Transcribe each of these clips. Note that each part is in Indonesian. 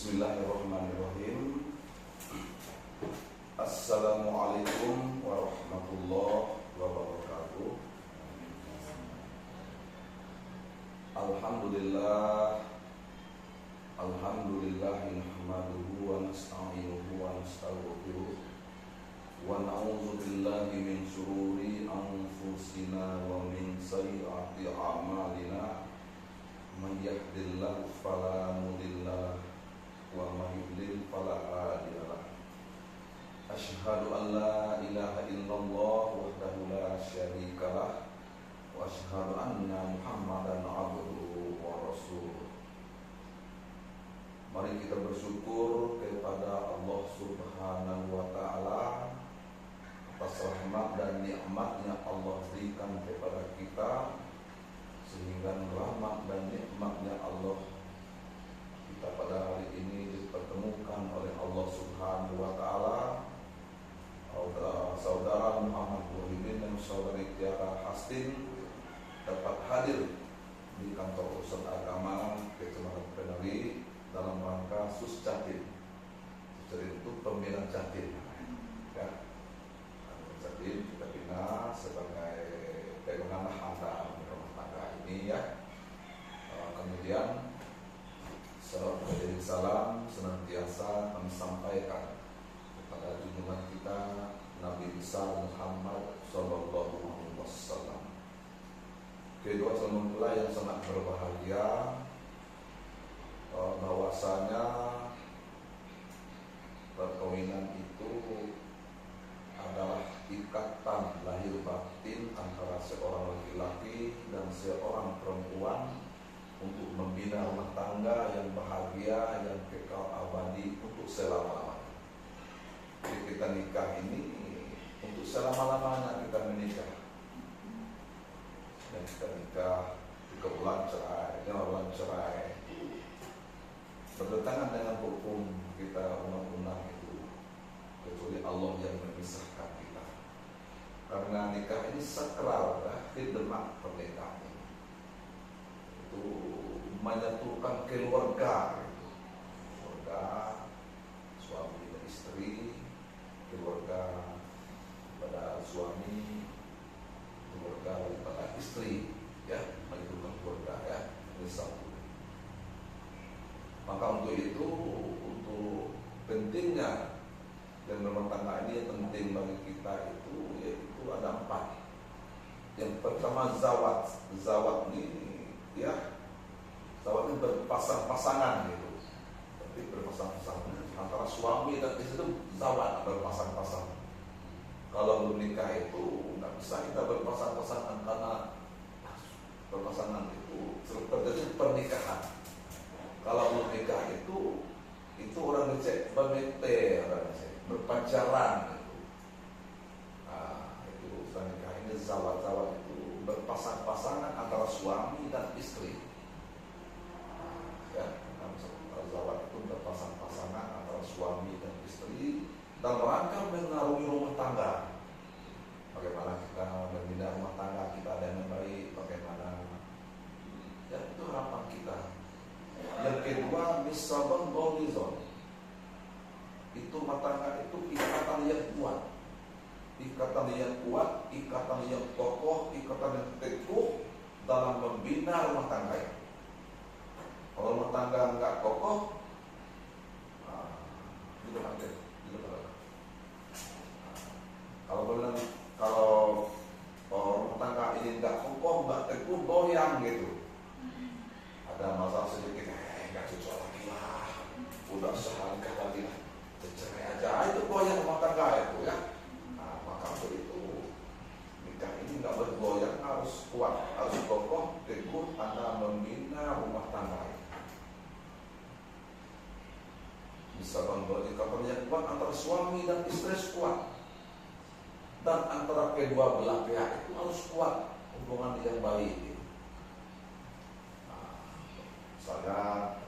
Bismillahirrahmanirrahim. Assalamualaikum warahmatullahi wabarakatuh. Alhamdulillah nahmaduhu wa nasta'inuhu wa nastaghfiruh wa na'udzu billahi min syururi anfusina wa min sayyiati a'malina. Man yahdihillahu fala mudilla wa man yudlil fala hadiya lahu. Asyhadu an la ilaha illallah wahdahu la syarika lah wa asyhadu anna Muhammadan abduhu wa rasuluh. Mari kita bersyukur kepada Allah Subhanahu wa taala atas rahmat dan nikmatnya Allah berikan kepada kita, sehingga rahmat dan nikmatnya Allah kita pada hari ini dipertemukan oleh Allah Subhanahu wa taala. Saudara Muhammad Muhyiddin dan saudari Tiara Hastin dapat hadir di kantor urusan agama Kecamatan Penari dalam rangka SUS Jatim. Jadi itu pembina Jatim, ya. Jatim kita bina sebagai bagaimana anda rumah tangga ini, ya. Kemudian salam senantiasa kami sampaikan kepada junjungan kita Nabi besar Muhammad Sallallahu Alaihi Wasallam. Kedua mempelai yang sangat berbahagia, bahwasanya perkawinan itu adalah ikatan lahir batin antara seorang laki-laki dan seorang perempuan untuk membina rumah tangga yang bahagia, yang kekal abadi untuk selama-lamanya. Jadi kita nikah ini untuk selama-lamanya kita menikah. Dan kita nikah 3 bulan cerai, 5 bulan cerai, bertentangan dengan hukum kita, undang-undang itu, kecuali Allah yang memisahkan kita. Karena nikah ini sakral, demak pernikahan itu menyatukan keluarga, suami dan istri, keluarga pada suami, keluarga pada istri, ya, menyatukan keluarga, ya, ini satu. Maka untuk itu, untuk pentingnya dan rumah tangga ini penting bagi kita itu, yaitu ada 4. Yang pertama zawat ini, ya, zawat ini berpasang-pasangan gitu. Tapi berpasang-pasangan antara suami dan istri itu zawat, berpasang-pasangan. Kalau belum nikah itu nggak bisa kita berpasang-pasangan, karena berpasangan itu terjadi pernikahan. Kalau belum nikah itu orang ngecek bermete, orang ngecek berpacaran gitu. Nah, itu setelah nikah ini zawat itu berpasang-pasangan antara suami dan istri. Ya, zawat itu berpasang-pasangan antara suami dan istri dalam rangka mengarungi rumah tangga. Bagaimana kita membina rumah tangga kita dengan baik, bagaimana, ya, itu harapan kita. Yang kedua, misabang golizon, itu rumah tangga itu ikatan yang kuat, ikatan yang kokoh, ikatan yang teguh dalam membina rumah tangga. Kalau rumah tangga nggak kokoh, itu nanti, kalau rumah tangga ini nggak kokoh, nggak teguh, goyang gitu. Ada masalah sedikit, nggak cocok lagi lah, udah seharga lagi lah, cerai aja, itu goyang rumah tangga itu, ya. Nah, maka itu nikah ini nggak bergoyang, harus kuat, harus kokoh, teguh, Anda membina rumah tangga. Bisa membuat ikatan yang kuat antara suami dan istri kuat, dan antara kedua belah pihak itu harus kuat, hubungan yang baik. Saya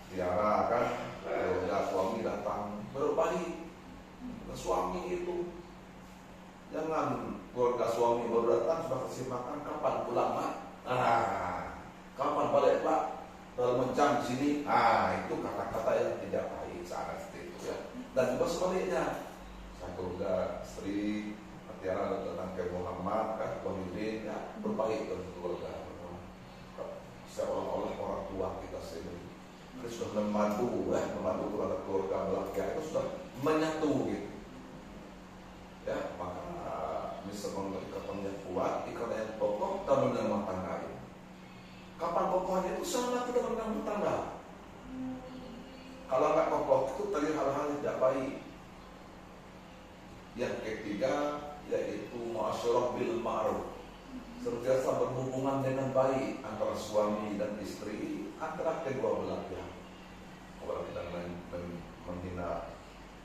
Tiara kan, keluarga suami datang berbalik ke suami itu, jangan keluarga suami baru datang sudah kasih makan, kapan pulang, Mak? Kapan balik, Pak? Kalau mencang di sini, itu sebaliknya, saya keluarga istri Tiara datang ke Muhammad, kan Wahyudin, ya berbaik dengan keluarga. Seolah-olah orang tua kita sendiri. Kita sudah memadu keluarga belakang itu sudah menyatu gitu. Ya, maka bisa memberi ikatan yang kuat, ikatan yang kokoh dalam rumah tangga ini. Kapan kokohnya itu sama kita dalam rumah tangga. Kalau nggak kokoh itu terjadi hal-hal yang tidak baik. Yang ketiga yaitu muasyarah bil ma'ruf, senantiasa berhubungan dengan baik antara suami dan istri, antara kedua belah pihak. Kalau kita menghina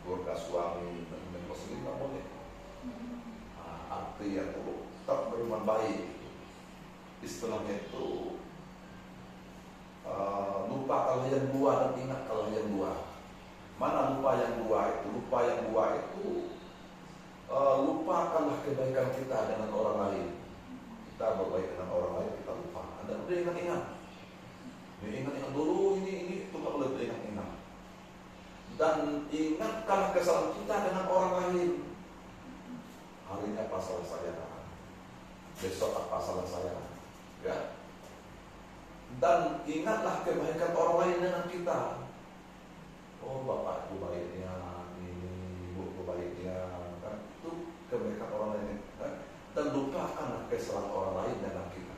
keluarga suami dan muslim tidak boleh. Arti itu tetap berhubungan baik. Istilahnya itu lupa kalau yang dua dan ingat kalau yang dua. Mana lupa yang dua itu? Lupa yang dua itu lupakanlah kebaikan kita dengan orang lain. Kita berbaik dengan orang lain, kita lupa. Anda udah ingat-ingat. Ingat-ingat dulu ini itu nggak boleh ingat-ingat. Dan ingatkan kesalahan kita dengan orang lain. Hari ini apa salah saya? Besok apa salah saya? Ya. Dan ingatlah kebaikan orang lain dengan kita. Oh, bapak itu baiknya, ini ibu itu baiknya, kan? Itu kebaikan orang lain, kan? Dan lupakanlah kesalahan orang lain dengan kita.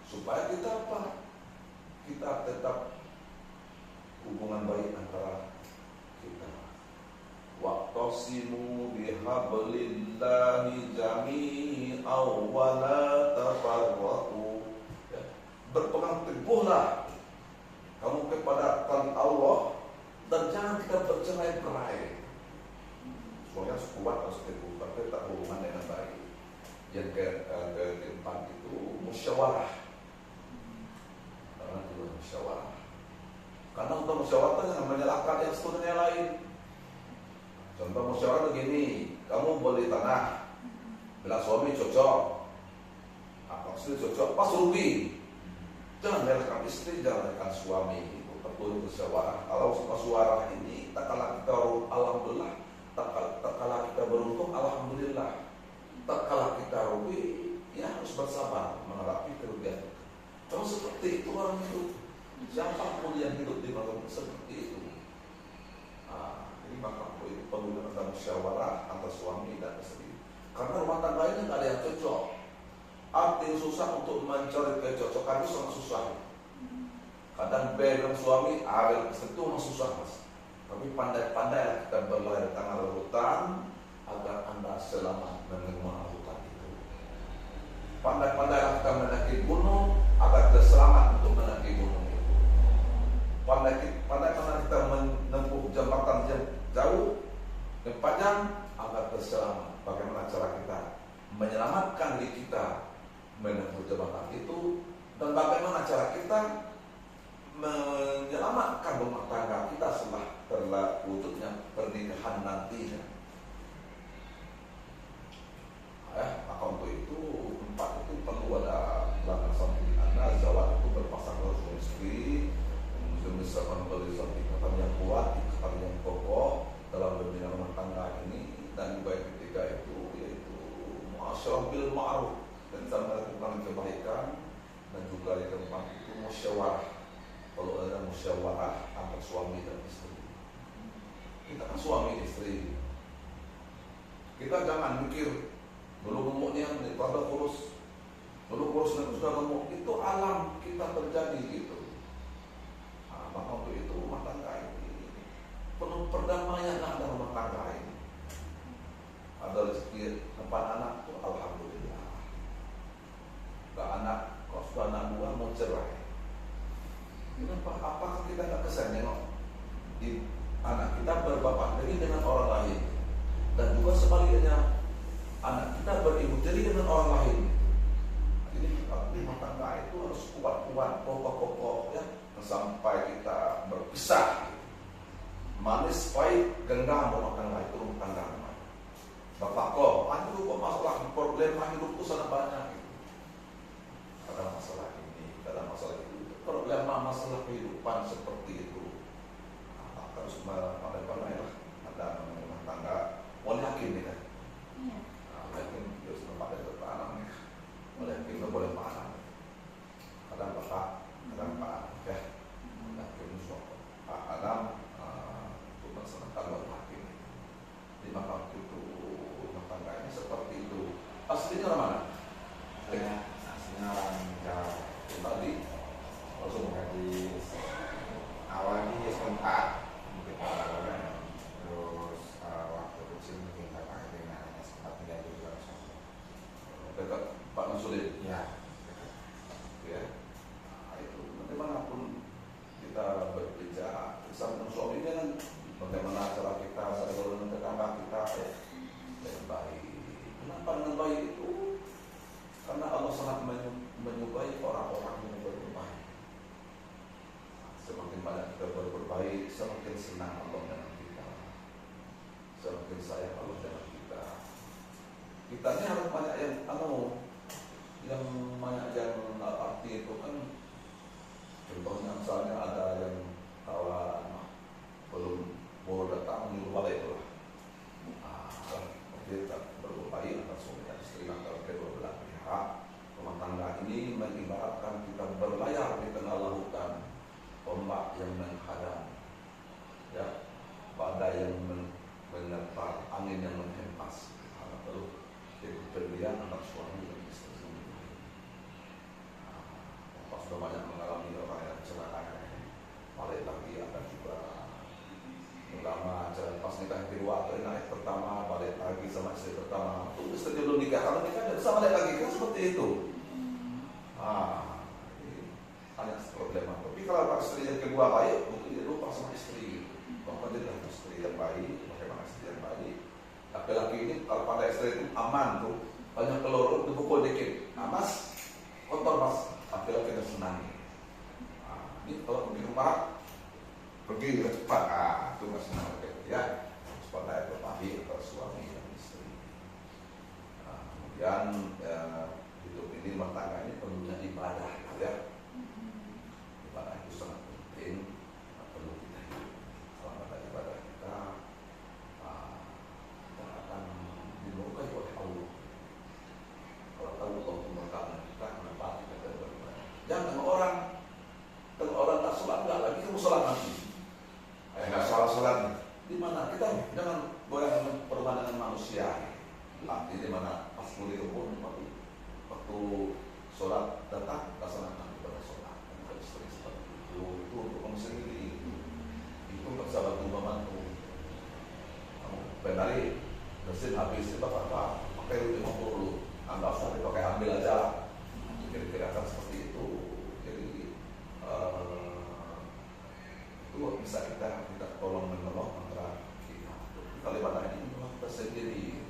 Supaya kita apa? Kita tetap hubungan baik antara kita. Waqtasimu bihablillahi jami'an wa la tafarraqu. Berpegang teguhlah kamu kepada tali Allah dan jangan kita bercerai-berai. Semuanya harus kuat, harus teguh, tapi tak hubungan dengan baik. Yang keempat itu musyawarah. Karena itu musyawarah. Karena untuk musyawarah jangan menyalahkan yang sebenarnya lain. Contoh musyawarah begini, kamu beli tanah, bila suami cocok, apa istri cocok, pas rugi. Jangan menyalahkan istri, jangan menyalahkan suami. Perlu musyawarah. Kalau musyawarah ini, tak kalah kita alhamdulillah, tak kalah kita beruntung alhamdulillah, tak kalah kita rugi, ya harus bersabar menghadapi kerugian. Kalau seperti itu orang itu, siapapun yang hidup di malam seperti itu. Jadi maka perlu ada musyawarah antara suami dan istri. Karena rumah tangga ini tidak ada yang cocok. Arti susah untuk mencari kecocokan itu sangat susah. Kadang dengan suami, dengan istri itu memang susah, mas. Tapi pandai-pandai kita berlari di tengah lautan agar Anda selamat menerima lautan itu. Pandai-pandai kita mendaki gunung agar kita selamat untuk mendaki gunung itu. Pandai-pandai kita menempuh jembatan yang jauh dan panjang agar kita selamat. Bagaimana cara kita menyelamatkan diri kita menempuh jembatan itu, dan bagaimana cara kita menyelamatkan rumah tangga kita setelah terwujudnya pernikahan nantinya. Maka untuk itu empat itu perlu ada landasan Anda. Zawat itu berpasangan suami istri, misalkan berikan ikatan yang kuat, ikatan yang kokoh dalam membina rumah tangga ini. Dan juga yang ketiga itu yaitu muasyarah bil ma'ruf, dan melakukan kebaikan. Dan juga yang keempat itu musyawarah. Kalau ada musyawarah antara suami dan istri, kita kan suami istri, kita jangan mikir belum gemuknya pada kurus, belum kurus dan sudah gemuk. Itu alam kita terjadi gitu. Maka untuk itu rumah tangga ini penuh perdamaian ada rumah tangga ini. Ada rezeki 4 anak tuh alhamdulillah. Gak anak, kalau sudah anak 2 mau cerai. Kenapa? Apakah kita tak kesan nengok di anak kita berbapak jadi dengan orang lain, dan juga sebaliknya anak kita beribu jadi dengan orang lain. Jadi rumah tangga itu harus kuat-kuat, kokoh-kokoh, ya, sampai kita berpisah. Manis pahit genggam rumah tangga itu rumah tangga. Bapak kok, aduh kok masalah problema hidupku sangat banyak. Ada masalah ini, ada masalah itu. Problema masalah kehidupan seperti itu harus pandai-pandai lah ada banyak yang arti itu kan, contohnya misalnya ada yang kawan belum mau datang di rumah itu lah, dia tak berupaya antara suami dan istri antara kedua belah pihak. Rumah tangga ini mengibaratkan kita berlayar di tengah lautan, ombak yang menghadang, ya, badai yang menerpa, angin yang menghempas. Karena perlu pembelian antara suami dan istri. Pas sudah banyak mengalami orang yang kecelakaan, balik lagi ada juga ulama pas nikah yang kedua atau naik pertama balik lagi sama istri pertama. Itu istri belum nikah, kalau nikah bisa balik lagi kan seperti itu. Hanya problema. Tapi kalau istri yang kedua baik, mungkin dia lupa sama istri. Bahwa dia adalah istri yang baik, bagaimana istri yang baik. Laki-laki ini kalau pada istri itu aman tuh, banyak telur dipukul dikit, mas kotor mas, laki-laki udah senang. Ini kalau pergi rumah pergi cepat, itu nggak senang ya, cepat naik berpahit atau suami dan istri. Kemudian hidup ini rumah tangga ini perlunya ibadah, ya. Ibadah itu sangat penting, perlu kita hidup. Kalau ada ibadah kita akan dimurkai oleh Allah. Kalau tahu Allah memberkati kita, kenapa kita beribadah? Jangan orang tak sholat, nggak lagi kamu sholat nanti. Nggak sholat di mana kita jangan goyang perbandingan manusia. Di mana pas kuliah itu pun waktu sholat datang laksanakan ibadah sholat. Bukan sering seperti itu untuk kamu sendiri. Itu nggak bisa bantu. Kamu benarin mesin habis itu apa pakai duit 50, nggak usah dipakai, ambil aja. Kira-kira kan seperti itu. Jadi itu bisa kita tolong menolong antara kita. Kalau ibadah ini kita sendiri.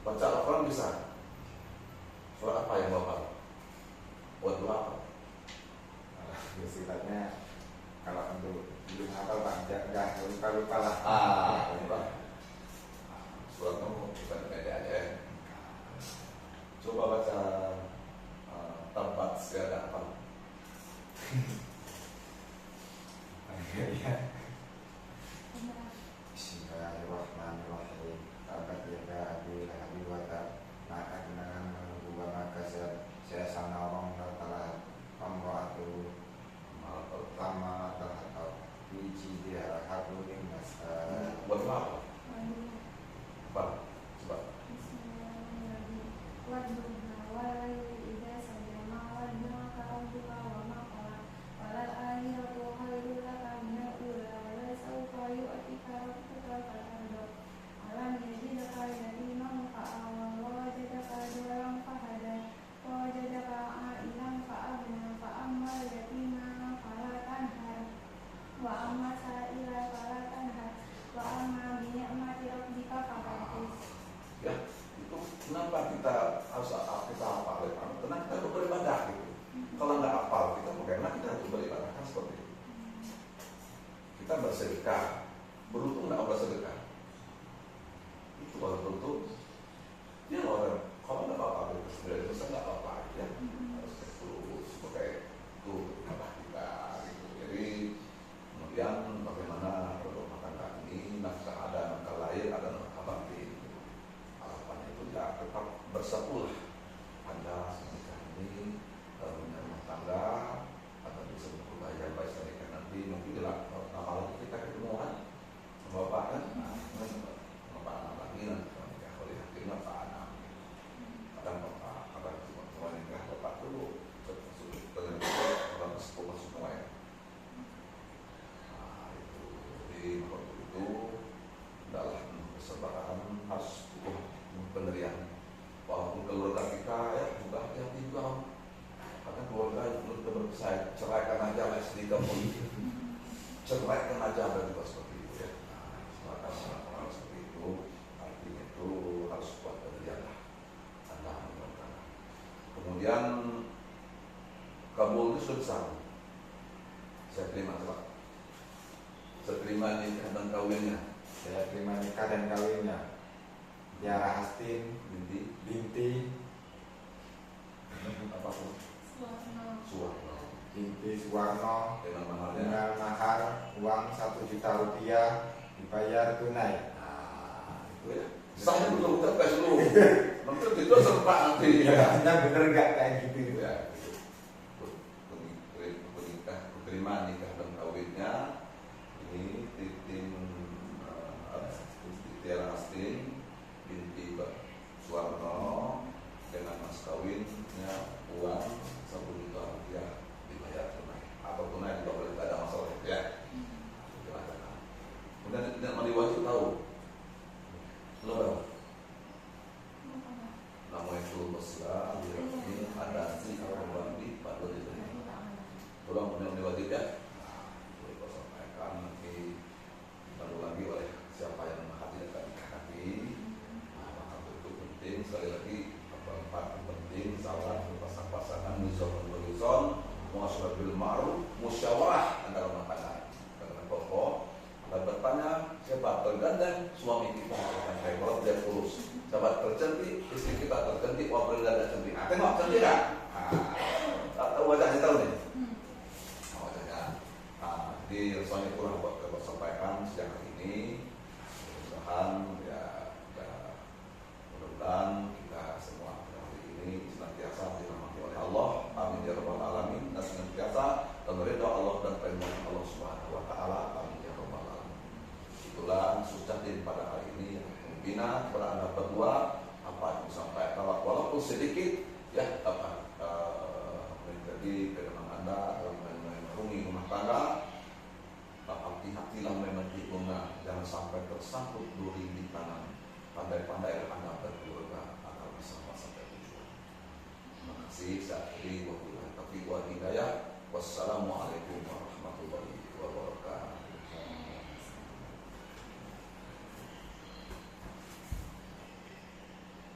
Baca Al-Quran bisa. Surah apa yang bapak? Buat doa apa? Sifatnya kalau untuk belum hafal panjang, lupa lah. Lupa. Surat kamu kita pede aja ya. Coba baca Tabat segala apa? Bismillahirrahmanirrahim. Tabat yada abi lahabi wa tab. Maka kenangan menunggu maka saya sana orang telah membuatku pertama terhadap biji dia hablum nasa. Buat apa? Apa? Coba. Ya, itu kenapa kita harus kita hafal? Karena kita harus beribadah gitu. Kalau nggak hafal kita bagaimana kita harus beribadah kan seperti itu. Kita bersedekah, beruntung nggak bersedekah? Itu kalau beruntung, dia orang kalau nggak apa-apa bersedekah itu nggak apa-apa ya. Harus terus sebagai itu apa kita gitu. Jadi kemudian bagaimana rumah tangga ini nafkah ada, nafkah lahir ada, nafkah batin. Ya, tetap bersatulah. Anda menikah ini punya rumah tangga atau bisa berkebahagiaan baik nikah nanti mungkin lah lama lagi kita ketemuan sama bapak kan, bapak anak lagi nanti menikah oleh akhirnya bapak anak. Kadang bapak kadang cuma nikah bapak dulu dengan orang sepupu semua ya. Itu jadi waktu itu adalah kesabaran harus penderian. Walaupun keluarga kita ya juga hati-hati juga. Karena keluarga itu kita berpisah, ceraikan aja lah istri kamu. Ceraikan aja dan juga seperti itu ya. Orang seperti itu artinya itu harus kuat penderian lah. Anda mengerti. Kemudian kabul itu susah. Saya terima coba. Saya terima nikah dan kawinnya. Saya terima nikah dan kawinnya. Tiara Hastin binti Binti Suwarno dengan mahalnya. dengan mahar uang 1 juta rupiah dibayar tunai. Nah, itu ya. Sah belum terkes lu. Nanti kita serta nanti. Anda bener gak kayak gitu? Ya, terima nikah dan kawinnya ini Titin Tiara Astin binti Suwarno dengan mas kawinnya uang 1 juta rupiah dibayar tunai. Apa tunai juga boleh, tidak ada masalah ya. Kemudian tidak mandi wajib tahu. Lo tahu? Namanya itu besar, ini ada sih kalau mandi pada itu. Tolong mandi wajib ya. Boleh kau sampaikan nanti dipandu lagi oleh siapa yang hadirkan nikah nanti. Maka itu penting sekali lagi empat penting salat pasangan muson muasyarah bil ma'ruf musyawarah antara rumah tangga. Karena pokok dan bertanya siapa tergandeng suami kita akan kalau dia kurus. Sahabat tercantik istri kita tercantik walaupun tidak cantik. Tengok cantik kan? Wajahnya tahu nih. Wajahnya. Jadi soalnya kurang buat sampaikan sejak hari ini. Mudah-mudahan ya mudah-mudahan kita semua hari ini senantiasa dirahmati oleh Allah. Amin ya rabbal alamin. Dan senantiasa meridho Allah dan perlindungan Allah Subhanahu wa taala. Amin ya rabbal alamin. Itulah sustahin pada hari ini yang membina kepada anda berdua apa yang disampaikan walaupun sedikit ya apa menjadi pegangan anda dalam mengarungi rumah tangga. Hati-hatilah memperhitungkan jangan sampai tersangkut duri di tangan. Pandai-pandai anda berkeluarga agar bersama sampai tujuan. Terima kasih. Saya akhiri wabillahi taufiq wal hidayah. Wassalamualaikum warahmatullahi wabarakatuh.